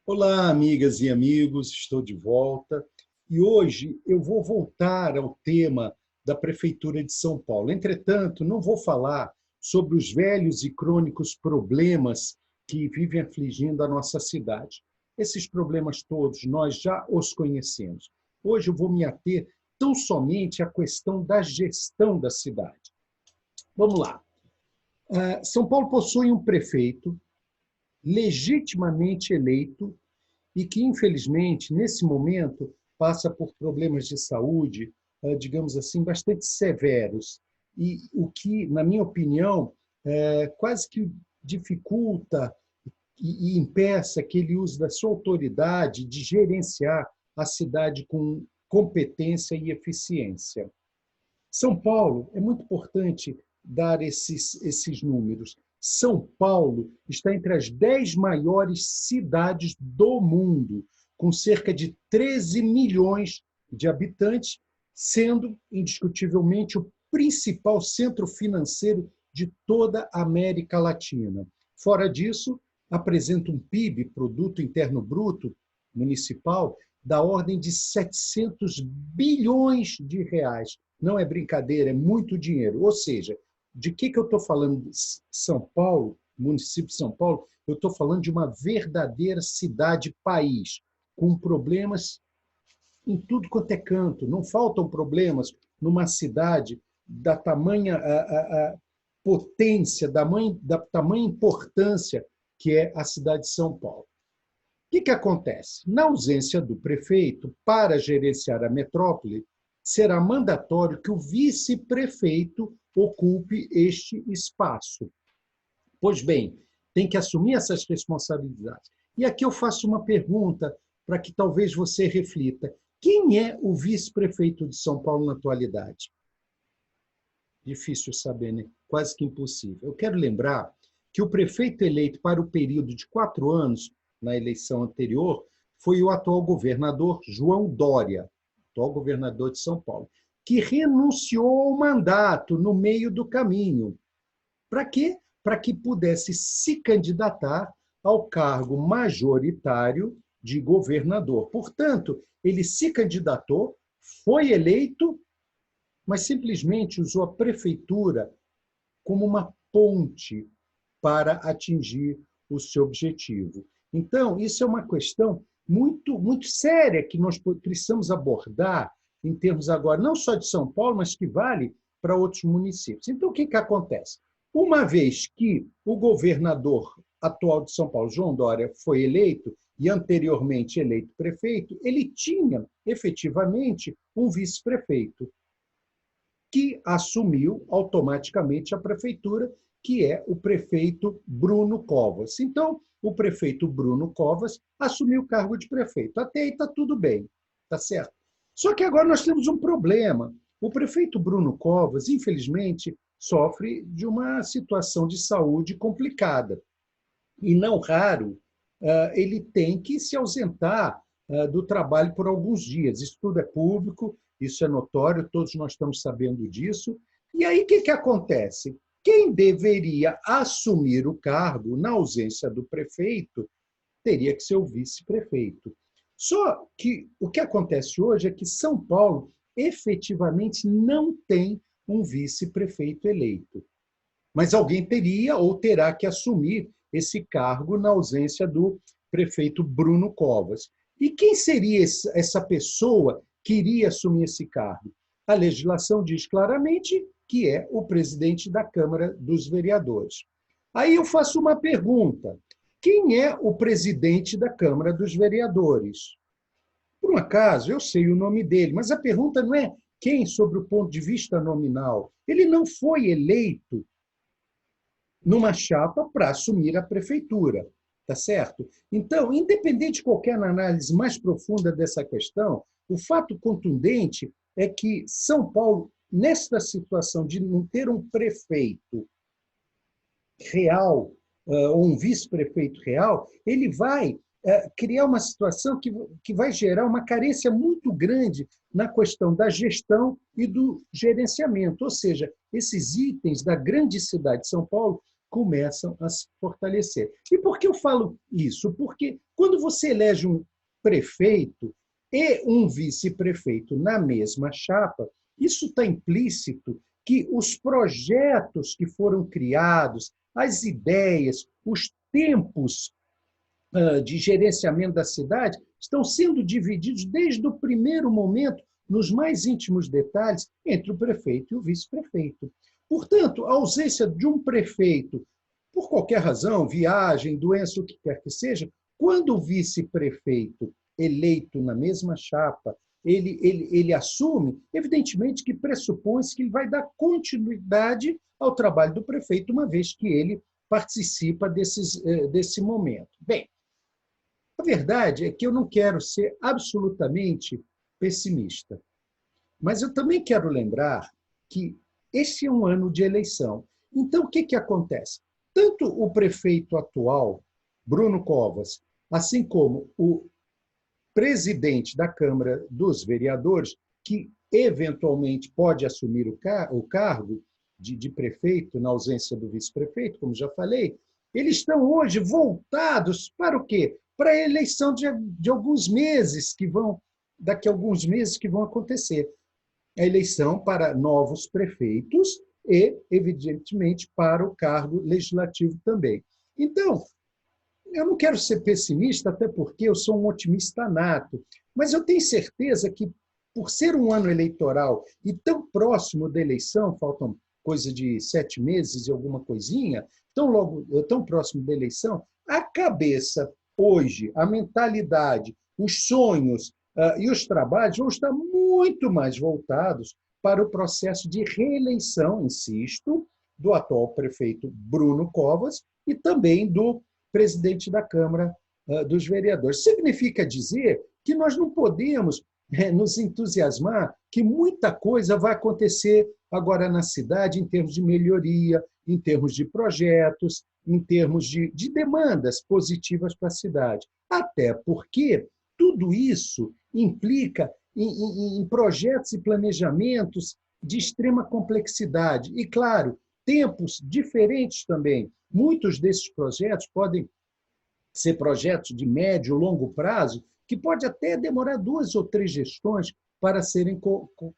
Olá, amigas e amigos, estou de volta e hoje eu vou voltar ao tema da Prefeitura de São Paulo. Entretanto, não vou falar sobre os velhos e crônicos problemas que vivem afligindo a nossa cidade. Esses problemas todos nós já os conhecemos. Hoje eu vou me ater tão somente à questão da gestão da cidade. Vamos lá. São Paulo possui um prefeito legitimamente eleito e que, infelizmente, nesse momento, passa por problemas de saúde, digamos assim, bastante severos, e o que, na minha opinião, quase que dificulta e impeça que ele use da sua autoridade de gerenciar a cidade com competência e eficiência. São Paulo, é muito importante dar esses números. São Paulo está entre as 10 maiores cidades do mundo, com cerca de 13 milhões de habitantes, sendo indiscutivelmente o principal centro financeiro de toda a América Latina. Fora disso, apresenta um PIB, Produto Interno Bruto Municipal, da ordem de 700 bilhões de reais. Não é brincadeira, é muito dinheiro. Ou seja, de que eu estou falando? São Paulo, município de São Paulo, eu estou falando de uma verdadeira cidade-país, com problemas em tudo quanto é canto. Não faltam problemas numa cidade da tamanha potência, da tamanha importância que é a cidade de São Paulo. O que acontece? Na ausência do prefeito, para gerenciar a metrópole, será mandatório que o vice-prefeito ocupe este espaço. Pois bem, tem que assumir essas responsabilidades. E aqui eu faço uma pergunta para que talvez você reflita. Quem é o vice-prefeito de São Paulo na atualidade? Difícil saber, né? Quase que impossível. Eu quero lembrar que o prefeito eleito para o período de 4 anos, na eleição anterior, foi o atual governador João Dória, atual governador de São Paulo, que renunciou ao mandato no meio do caminho. Para quê? Para que pudesse se candidatar ao cargo majoritário de governador. Portanto, ele se candidatou, foi eleito, mas simplesmente usou a prefeitura como uma ponte para atingir o seu objetivo. Então, isso é uma questão muito séria que nós precisamos abordar em termos agora, não só de São Paulo, mas que vale para outros municípios. Então, o que acontece? Uma vez que o governador atual de São Paulo, João Dória, foi eleito e anteriormente eleito prefeito, ele tinha efetivamente um vice-prefeito que assumiu automaticamente a prefeitura, que é o prefeito Bruno Covas. Então, o prefeito Bruno Covas assumiu o cargo de prefeito. Até aí está tudo bem, tá certo? Só que agora nós temos um problema. O prefeito Bruno Covas, infelizmente, sofre de uma situação de saúde complicada. E não raro, ele tem que se ausentar do trabalho por alguns dias. Isso tudo é público, isso é notório, todos nós estamos sabendo disso. E aí o que acontece? Quem deveria assumir o cargo, na ausência do prefeito, teria que ser o vice-prefeito. Só que o que acontece hoje é que São Paulo efetivamente não tem um vice-prefeito eleito. Mas alguém teria ou terá que assumir esse cargo na ausência do prefeito Bruno Covas. E quem seria essa pessoa que iria assumir esse cargo? A legislação diz claramente que é o presidente da Câmara dos Vereadores. Aí eu faço uma pergunta. Quem é o presidente da Câmara dos Vereadores? Por um acaso, eu sei o nome dele, mas a pergunta não é quem, sobre o ponto de vista nominal. Ele não foi eleito numa chapa para assumir a prefeitura, tá certo? Então, independente de qualquer análise mais profunda dessa questão, o fato contundente é que São Paulo, nesta situação de não ter um prefeito real, ou um vice-prefeito real, ele vai criar uma situação que vai gerar uma carência muito grande na questão da gestão e do gerenciamento. Ou seja, esses itens da grande cidade de São Paulo começam a se fortalecer. E por que eu falo isso? Porque Quando você elege um prefeito e um vice-prefeito na mesma chapa, isso está implícito que os projetos que foram criados, as ideias, os tempos de gerenciamento da cidade estão sendo divididos desde o primeiro momento, nos mais íntimos detalhes, entre o prefeito e o vice-prefeito. Portanto, a ausência de um prefeito, por qualquer razão, viagem, doença, o que quer que seja, quando o vice-prefeito eleito na mesma chapa, ele assume, evidentemente que pressupõe-se que ele vai dar continuidade ao trabalho do prefeito, uma vez que ele participa desse momento. Bem, a verdade é que eu não quero ser absolutamente pessimista, mas eu também quero lembrar que este é um ano de eleição. Então, o que acontece? Tanto o prefeito atual, Bruno Covas, assim como o presidente da Câmara dos Vereadores, que eventualmente pode assumir o cargo de prefeito, na ausência do vice-prefeito, como já falei, eles estão hoje voltados para o quê? Para a eleição de alguns meses daqui a alguns meses que vão acontecer. A eleição para novos prefeitos e, evidentemente, para o cargo legislativo também. Então, eu não quero ser pessimista, até porque eu sou um otimista nato, mas eu tenho certeza que, por ser um ano eleitoral e tão próximo da eleição, faltam coisa de 7 meses e alguma coisinha, tão próximo da eleição, a cabeça hoje, a mentalidade, os sonhos e os trabalhos vão estar muito mais voltados para o processo de reeleição, insisto, do atual prefeito Bruno Covas e também do presidente da Câmara dos Vereadores. Significa dizer que nós não podemos nos entusiasmar que muita coisa vai acontecer agora na cidade em termos de melhoria, em termos de projetos, em termos de demandas positivas para a cidade. Até porque tudo isso implica em projetos e planejamentos de extrema complexidade. E, claro, tempos diferentes também. Muitos desses projetos podem ser projetos de médio e longo prazo, que pode até demorar 2 ou 3 gestões para serem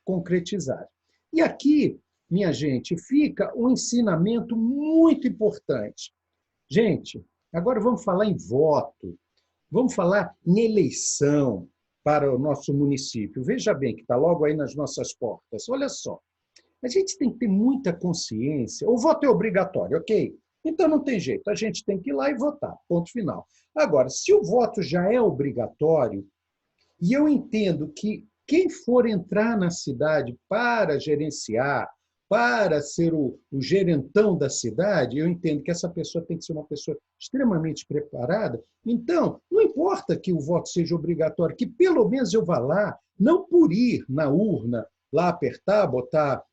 concretizados. E aqui, minha gente, fica um ensinamento muito importante. Gente, agora vamos falar em voto, vamos falar em eleição para o nosso município. Veja bem, que está logo aí nas nossas portas. Olha só, a gente tem que ter muita consciência. O voto é obrigatório, ok? Então não tem jeito, a gente tem que ir lá e votar, ponto final. Agora, se o voto já é obrigatório, e eu entendo que quem for entrar na cidade para gerenciar, para ser o gerentão da cidade, eu entendo que essa pessoa tem que ser uma pessoa extremamente preparada. Então, não importa que o voto seja obrigatório, que pelo menos eu vá lá, não por ir na urna, lá apertar, botar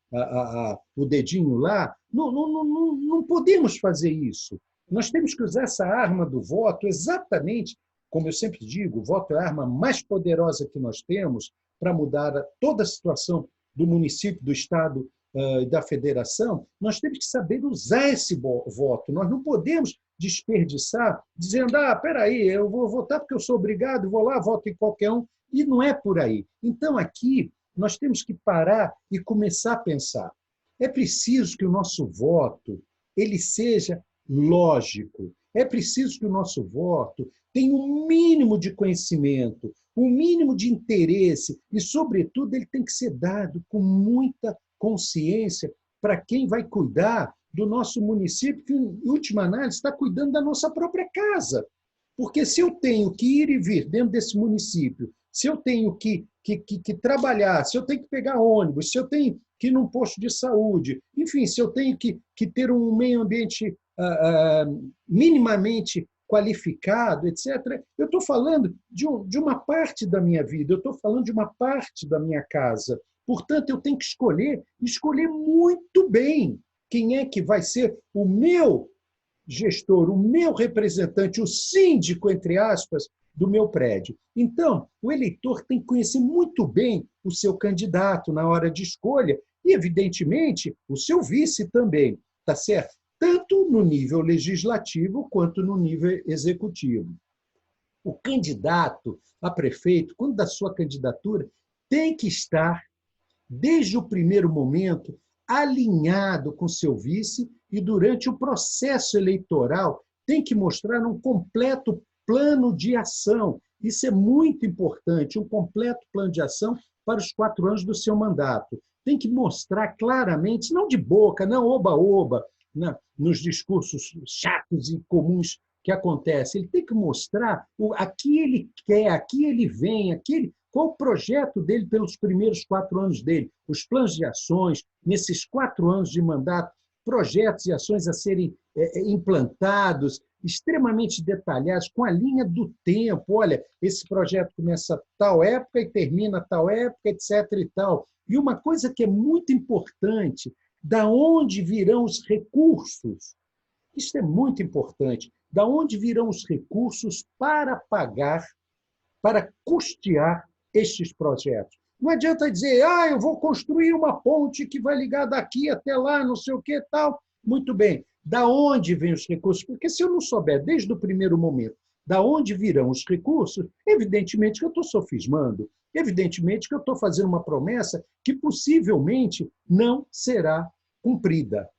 o dedinho lá. Não podemos fazer isso. Nós temos que usar essa arma do voto exatamente, como eu sempre digo, o voto é a arma mais poderosa que nós temos para mudar toda a situação do município, do Estado e da Federação. Nós temos que saber usar esse voto. Nós não podemos desperdiçar dizendo, peraí, eu vou votar porque eu sou obrigado, vou lá, voto em qualquer um. E não é por aí. Então, aqui, nós temos que parar e começar a pensar. É preciso que o nosso voto ele seja lógico. É preciso que o nosso voto tenha um mínimo de conhecimento, um mínimo de interesse e, sobretudo, ele tem que ser dado com muita consciência para quem vai cuidar do nosso município, que, em última análise, está cuidando da nossa própria casa. Porque se eu tenho que ir e vir dentro desse município, se eu tenho que trabalhar, se eu tenho que pegar ônibus, se eu tenho que ir num posto de saúde, enfim, se eu tenho que ter um meio ambiente minimamente qualificado, etc., eu estou falando de uma parte da minha vida, eu estou falando de uma parte da minha casa. Portanto, eu tenho que escolher muito bem quem é que vai ser o meu gestor, o meu representante, o síndico, entre aspas, do meu prédio. Então, o eleitor tem que conhecer muito bem o seu candidato na hora de escolha e, evidentemente, o seu vice também, tá certo? Tanto no nível legislativo quanto no nível executivo. O candidato a prefeito, quando da sua candidatura, tem que estar, desde o primeiro momento, alinhado com seu vice e, durante o processo eleitoral, tem que mostrar um completo plano de ação. Isso é muito importante, um completo plano de ação para os 4 anos do seu mandato. Tem que mostrar claramente, não de boca, não oba-oba, nos discursos chatos e comuns que acontecem. Ele tem que mostrar a que ele quer, a que ele vem, qual o projeto dele pelos primeiros 4 anos dele, os planos de ações, nesses 4 anos de mandato, projetos e ações a serem implantados, extremamente detalhados, com a linha do tempo. Olha, esse projeto começa tal época e termina tal época, etc. e tal. E uma coisa que é muito importante, da onde virão os recursos? Isso é muito importante. Da onde virão os recursos para pagar, para custear estes projetos? Não adianta dizer, eu vou construir uma ponte que vai ligar daqui até lá, não sei o que tal. Muito bem. Da onde vêm os recursos? Porque se eu não souber, desde o primeiro momento, da onde virão os recursos, evidentemente que eu estou sofismando, evidentemente que eu estou fazendo uma promessa que possivelmente não será cumprida.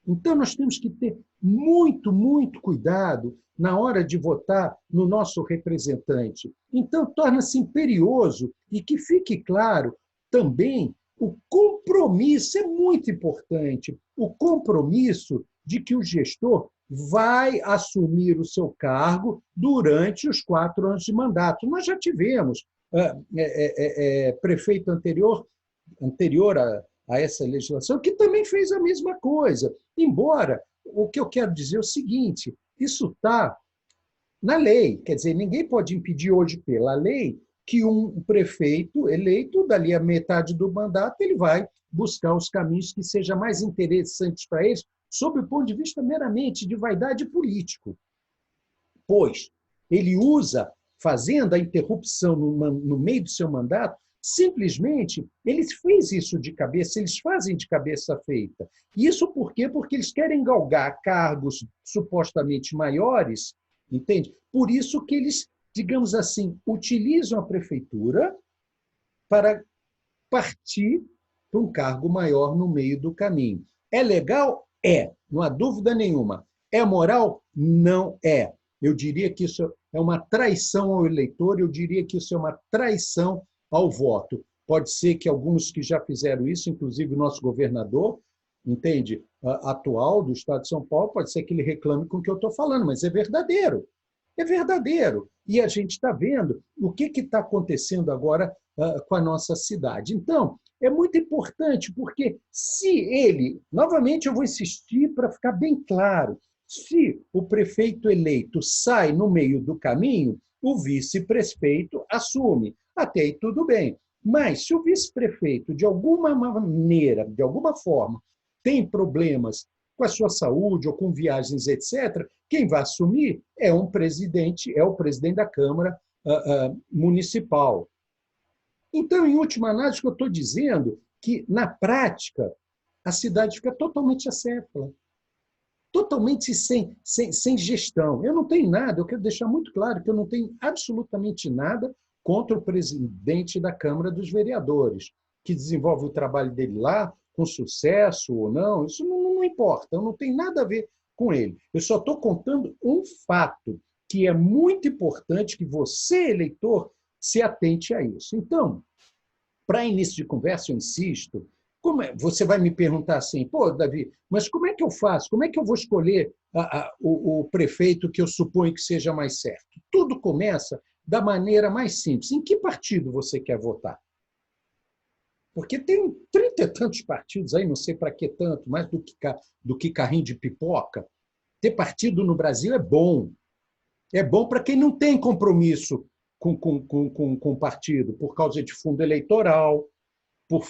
Então, nós temos que ter muito, muito cuidado na hora de votar no nosso representante. Então, torna-se imperioso e que fique claro também o compromisso, é muito importante, o compromisso de que o gestor vai assumir o seu cargo durante os 4 anos de mandato. Nós já tivemos prefeito anterior a essa legislação, que também fez a mesma coisa. Embora, o que eu quero dizer é o seguinte, isso está na lei, quer dizer, ninguém pode impedir hoje pela lei que um prefeito eleito, dali a metade do mandato, ele vai buscar os caminhos que sejam mais interessantes para eles, sob o ponto de vista meramente de vaidade político. Pois ele usa, fazendo a interrupção no meio do seu mandato, simplesmente, eles fez isso de cabeça, eles fazem de cabeça feita. Isso por quê? Porque eles querem galgar cargos supostamente maiores, entende? Por isso que eles, digamos assim, utilizam a prefeitura para partir para um cargo maior no meio do caminho. É legal? É, não há dúvida nenhuma. É moral? Não é. Eu diria que isso é uma traição ao eleitor, eu diria que isso é uma traição ao voto. Pode ser que alguns que já fizeram isso, inclusive o nosso governador, entende, atual do Estado de São Paulo, pode ser que ele reclame com o que eu estou falando, mas é verdadeiro. É verdadeiro. E a gente está vendo o que está acontecendo agora com a nossa cidade. Então, é muito importante, porque se ele, novamente eu vou insistir para ficar bem claro, se o prefeito eleito sai no meio do caminho, o vice-prefeito assume. Até aí tudo bem. Mas se o vice-prefeito, de alguma maneira, de alguma forma, tem problemas com a sua saúde ou com viagens, etc., quem vai assumir é o presidente da Câmara Municipal. Então, em última análise, o que eu estou dizendo é que, na prática, a cidade fica totalmente acéfala, totalmente sem gestão. Eu não tenho nada, eu quero deixar muito claro que eu não tenho absolutamente nada contra o presidente da Câmara dos Vereadores, que desenvolve o trabalho dele lá, com sucesso ou não, isso não importa, eu não tenho nada a ver com ele. Eu só estou contando um fato, que é muito importante que você, eleitor, se atente a isso. Então, para início de conversa, eu insisto, você vai me perguntar assim, pô, Davi, mas como é que eu faço? Como é que eu vou escolher o prefeito que eu suponho que seja mais certo? Tudo começa da maneira mais simples. Em que partido você quer votar? Porque tem 30 e tantos partidos aí, não sei para que tanto, mais do que carrinho de pipoca. Ter partido no Brasil é bom. É bom para quem não tem compromisso com o partido, por causa de fundo eleitoral, por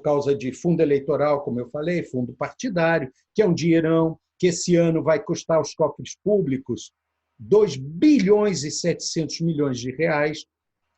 causa de fundo eleitoral, como eu falei, fundo partidário, que é um dinheirão, que esse ano vai custar aos cofres públicos 2 bilhões e 700 milhões de reais,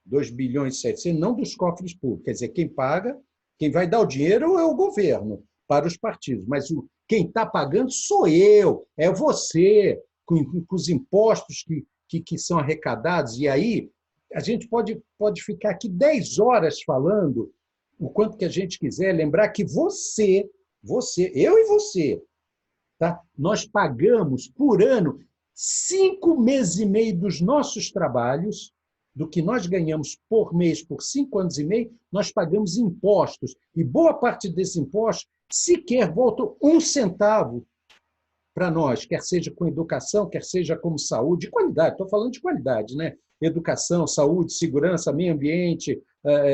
2 bilhões e 700, não dos cofres públicos, quer dizer, quem paga, quem vai dar o dinheiro é o governo para os partidos, mas quem está pagando sou eu, é você, com os impostos que que são arrecadados, e aí a gente pode ficar aqui 10 horas falando o quanto que a gente quiser, lembrar que eu e você, tá? Nós pagamos por ano 5 meses e meio dos nossos trabalhos, do que nós ganhamos por mês por 5 anos e meio, nós pagamos impostos. E boa parte desses impostos sequer voltam um centavo para nós, quer seja com educação, quer seja como saúde, qualidade, estou falando de qualidade, né? Educação, saúde, segurança, meio ambiente,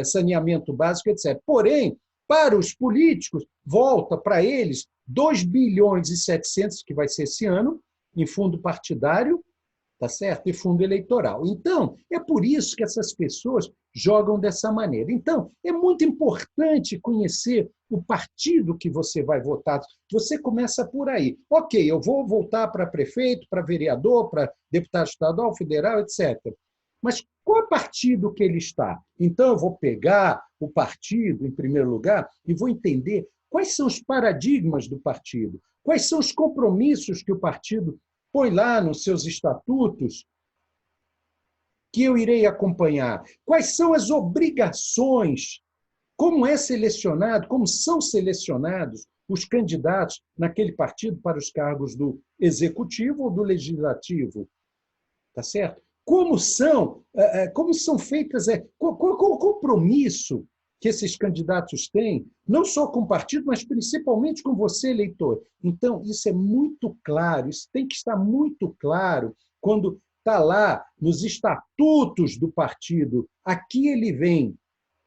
saneamento básico, etc. Porém, para os políticos, volta para eles 2 bilhões e 700, que vai ser esse ano, em fundo partidário, tá certo? E fundo eleitoral. Então, é por isso que essas pessoas jogam dessa maneira. Então, é muito importante conhecer o partido que você vai votar. Você começa por aí. Ok, eu vou voltar para prefeito, para vereador, para deputado estadual, federal, etc. Mas qual partido que ele está? Então, eu vou pegar o partido, em primeiro lugar, e vou entender quais são os paradigmas do partido, quais são os compromissos que o partido põe lá nos seus estatutos, que eu irei acompanhar. Quais são as obrigações? Como é selecionado, como são selecionados os candidatos naquele partido para os cargos do executivo ou do legislativo? Tá certo? Como são feitas, qual o compromisso que esses candidatos têm, não só com o partido, mas principalmente com você, eleitor. Então, isso é muito claro, isso tem que estar muito claro quando está lá nos estatutos do partido. Aqui ele vem.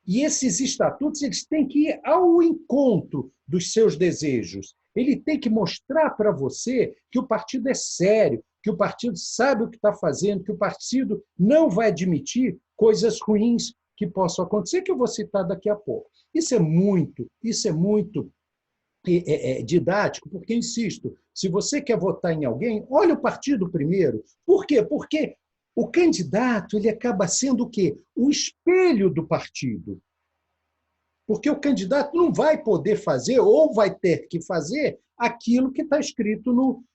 E esses estatutos eles têm que ir ao encontro dos seus desejos. Ele tem que mostrar para você que o partido é sério, que o partido sabe o que está fazendo, que o partido não vai admitir coisas ruins que possam acontecer, que eu vou citar daqui a pouco. Isso é muito didático, porque, insisto, se você quer votar em alguém, olha o partido primeiro. Por quê? Porque o candidato ele acaba sendo o quê? O espelho do partido. Porque o candidato não vai poder fazer, ou vai ter que fazer, aquilo que está escrito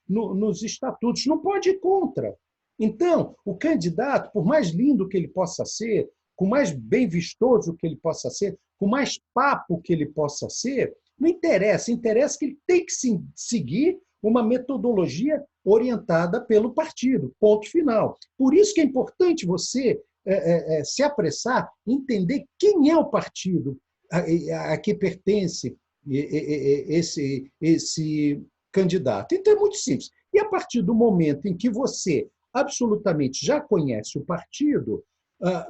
nos estatutos. Não pode ir contra. Então, o candidato, por mais lindo que ele possa ser, com mais bem vistoso que ele possa ser, com mais papo que ele possa ser, não interessa. Interessa que ele tem que seguir uma metodologia orientada pelo partido. Ponto final. Por isso que é importante você se apressar, entender quem é o partido a que pertence esse candidato. Então, é muito simples. E a partir do momento em que você absolutamente já conhece o partido,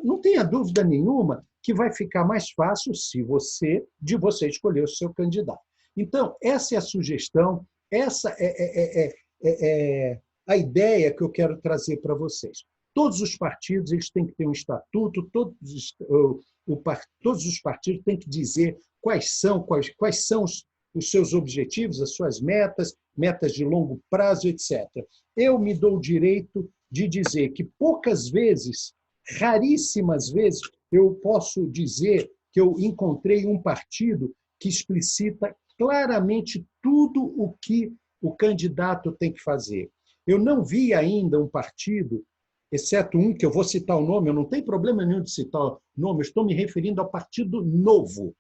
não tenha dúvida nenhuma que vai ficar mais fácil de você escolher o seu candidato. Então, essa é a sugestão, essa é a ideia que eu quero trazer para vocês. Todos os partidos eles têm que ter um estatuto, todos os partidos têm que dizer quais são os seus objetivos, as suas metas de longo prazo, etc. Eu me dou o direito de dizer que poucas vezes, raríssimas vezes, eu posso dizer que eu encontrei um partido que explicita claramente tudo o que o candidato tem que fazer. Eu não vi ainda um partido, exceto um que eu vou citar o nome, eu não tenho problema nenhum de citar o nome, eu estou me referindo ao Partido Novo.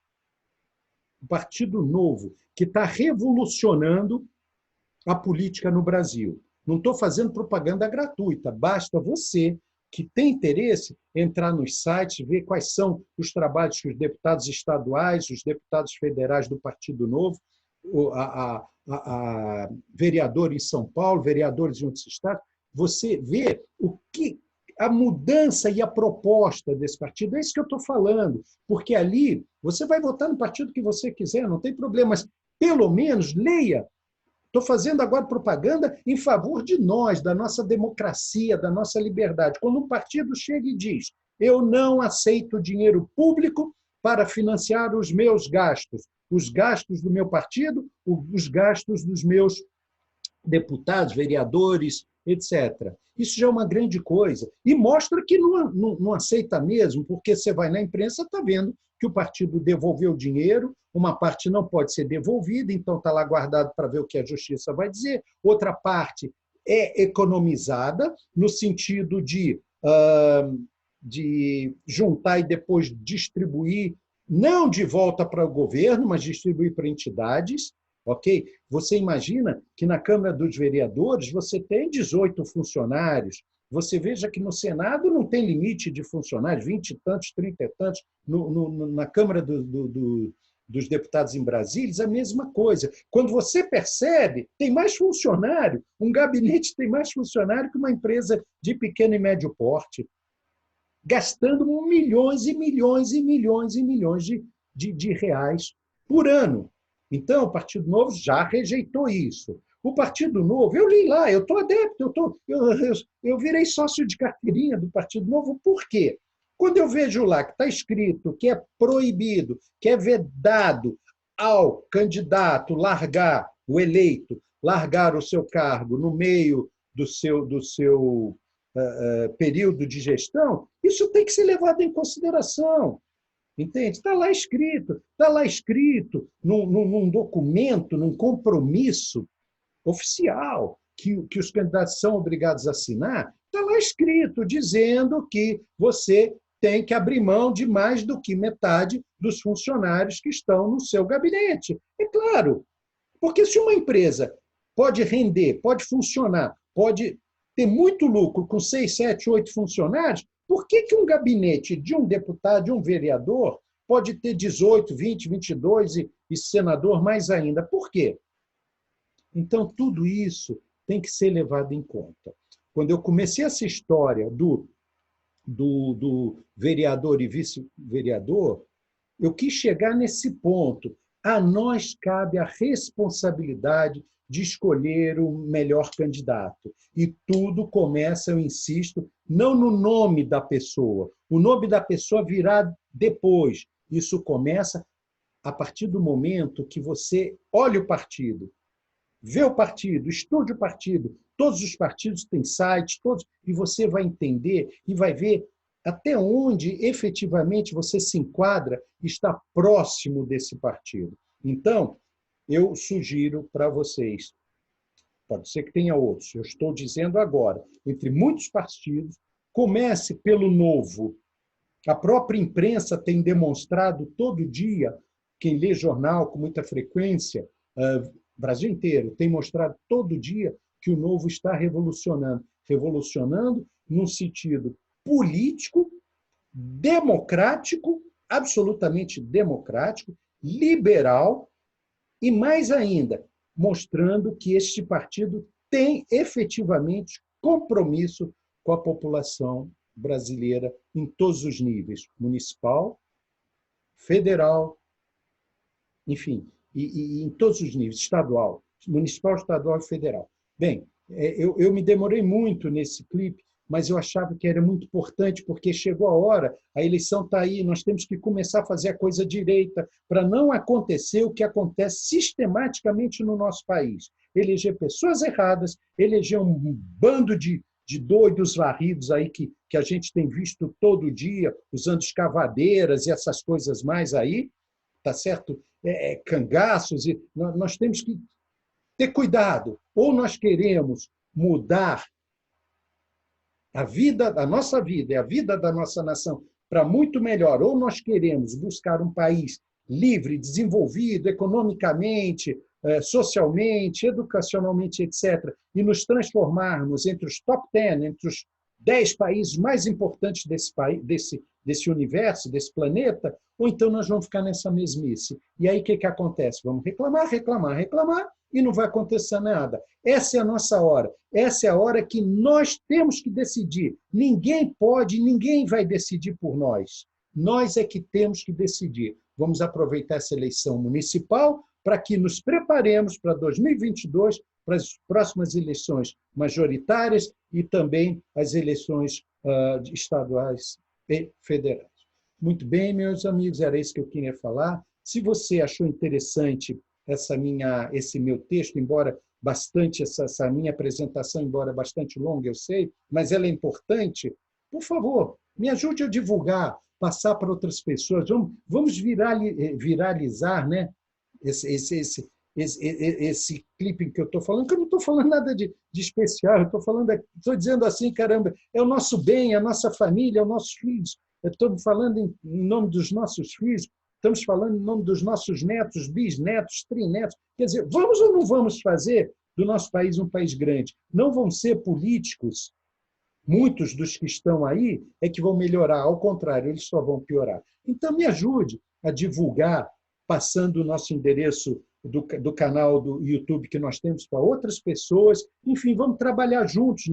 O Partido Novo, que está revolucionando a política no Brasil. Não estou fazendo propaganda gratuita, basta você que tem interesse entrar nos sites, ver quais são os trabalhos que os deputados estaduais, os deputados federais do Partido Novo, a vereador em São Paulo, vereadores em outros estados, você vê o que a mudança e a proposta desse partido. É isso que eu estou falando, porque ali você vai votar no partido que você quiser, não tem problema, mas pelo menos leia. Estou fazendo agora propaganda em favor de nós, da nossa democracia, da nossa liberdade. Quando um partido chega e diz: eu não aceito dinheiro público para financiar os meus gastos, os gastos do meu partido, os gastos dos meus deputados, vereadores, etc. Isso já é uma grande coisa. E mostra que não aceita mesmo, porque você vai na imprensa, está vendo que o partido devolveu o dinheiro, uma parte não pode ser devolvida, então está lá guardado para ver o que a justiça vai dizer, outra parte é economizada no sentido de juntar e depois distribuir, não de volta para o governo, mas distribuir para entidades. Ok? Você imagina que na Câmara dos Vereadores você tem 18 funcionários. Você veja que no Senado não tem limite de funcionários, 20 e tantos, 30 e tantos. Na Câmara dos Deputados em Brasília, a mesma coisa. Quando você percebe, tem mais funcionário, um gabinete tem mais funcionário que uma empresa de pequeno e médio porte, gastando milhões e milhões e milhões e milhões de reais por ano. Então, o Partido Novo já rejeitou isso. O Partido Novo, eu li lá, eu estou adepto, eu virei sócio de carteirinha do Partido Novo. Por quê? Quando eu vejo lá que está escrito que é proibido, que é vedado ao candidato largar, o eleito, largar o seu cargo no meio do seu período de gestão, isso tem que ser levado em consideração. Entende? Está lá escrito num documento, num compromisso oficial que os candidatos são obrigados a assinar, está lá escrito dizendo que você tem que abrir mão de mais do que metade dos funcionários que estão no seu gabinete. É claro, porque se uma empresa pode render, pode funcionar, pode ter muito lucro com 6, 7, 8 funcionários, por que um gabinete de um deputado, de um vereador, pode ter 18, 20, 22 e senador mais ainda? Por quê? Então, tudo isso tem que ser levado em conta. Quando eu comecei essa história do vereador e vice-vereador, eu quis chegar nesse ponto. A nós cabe a responsabilidade de escolher o melhor candidato. E tudo começa, eu insisto, não no nome da pessoa. O nome da pessoa virá depois. Isso começa a partir do momento que você olha o partido, vê o partido, estude o partido. Todos os partidos têm sites, e você vai entender e vai ver até onde efetivamente você se enquadra e está próximo desse partido. Então, eu sugiro para vocês, pode ser que tenha outros, eu estou dizendo agora, entre muitos partidos, comece pelo novo. A própria imprensa tem demonstrado todo dia, quem lê jornal com muita frequência, Brasil inteiro, tem mostrado todo dia que o novo está revolucionando. Revolucionando num sentido político, democrático, absolutamente democrático, liberal e, mais ainda, mostrando que este partido tem efetivamente compromisso com a população brasileira em todos os níveis, municipal, federal, enfim, e em todos os níveis, estadual, municipal, estadual e federal. Bem, eu me demorei muito nesse clipe, mas eu achava que era muito importante, porque chegou a hora, a eleição está aí, nós temos que começar a fazer a coisa direita, para não acontecer o que acontece sistematicamente no nosso país. Eleger pessoas erradas, eleger um bando de doidos varridos aí que a gente tem visto todo dia, usando escavadeiras e essas coisas mais aí, tá certo? Cangaços, e nós temos que ter cuidado. Ou nós queremos mudar a nossa vida e a vida da nossa nação para muito melhor, ou nós queremos buscar um país livre, desenvolvido economicamente, socialmente, educacionalmente, etc., e nos transformarmos entre os top 10, entre os 10 países mais importantes desse universo, desse planeta, ou então nós vamos ficar nessa mesmice. E aí o que acontece? Vamos reclamar, reclamar, reclamar, e não vai acontecer nada. Essa é a nossa hora. Essa é a hora que nós temos que decidir. Ninguém pode, ninguém vai decidir por nós. Nós é que temos que decidir. Vamos aproveitar essa eleição municipal para que nos preparemos para 2022, para as próximas eleições majoritárias e também as eleições estaduais e federais. Muito bem, meus amigos, era isso que eu queria falar. Se você achou interessante esse meu texto, embora bastante, essa minha apresentação, embora bastante longa, eu sei, mas ela é importante, por favor, me ajude a divulgar, passar para outras pessoas. Vamos viralizar, né, esse clipe que eu estou falando, que eu não estou falando nada de especial, estou dizendo assim, caramba, é o nosso bem, a nossa família, é os nossos filhos. Eu estou falando em nome dos nossos filhos, estamos falando em nome dos nossos netos, bisnetos, trinetos. Quer dizer, vamos ou não vamos fazer do nosso país um país grande? Não vão ser políticos, muitos dos que estão aí, é que vão melhorar, ao contrário, eles só vão piorar. Então, me ajude a divulgar, passando o nosso endereço do canal do YouTube que nós temos para outras pessoas. Enfim, vamos trabalhar juntos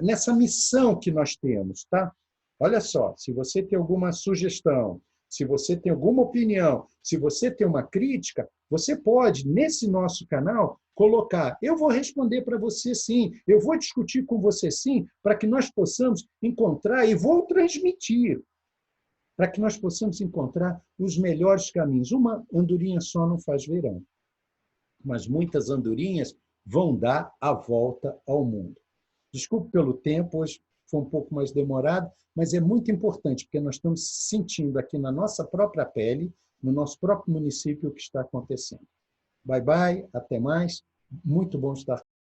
nessa missão que nós temos. Tá? Olha só, se você tem alguma sugestão, se você tem alguma opinião, se você tem uma crítica, você pode, nesse nosso canal, colocar. Eu vou responder para você sim, eu vou discutir com você sim, para que nós possamos encontrar, e vou transmitir, para que nós possamos encontrar os melhores caminhos. Uma andorinha só não faz verão, mas muitas andorinhas vão dar a volta ao mundo. Desculpe pelo tempo, hoje foi um pouco mais demorado, mas é muito importante, porque nós estamos sentindo aqui na nossa própria pele, no nosso próprio município, o que está acontecendo. Bye, bye, até mais. Muito bom estar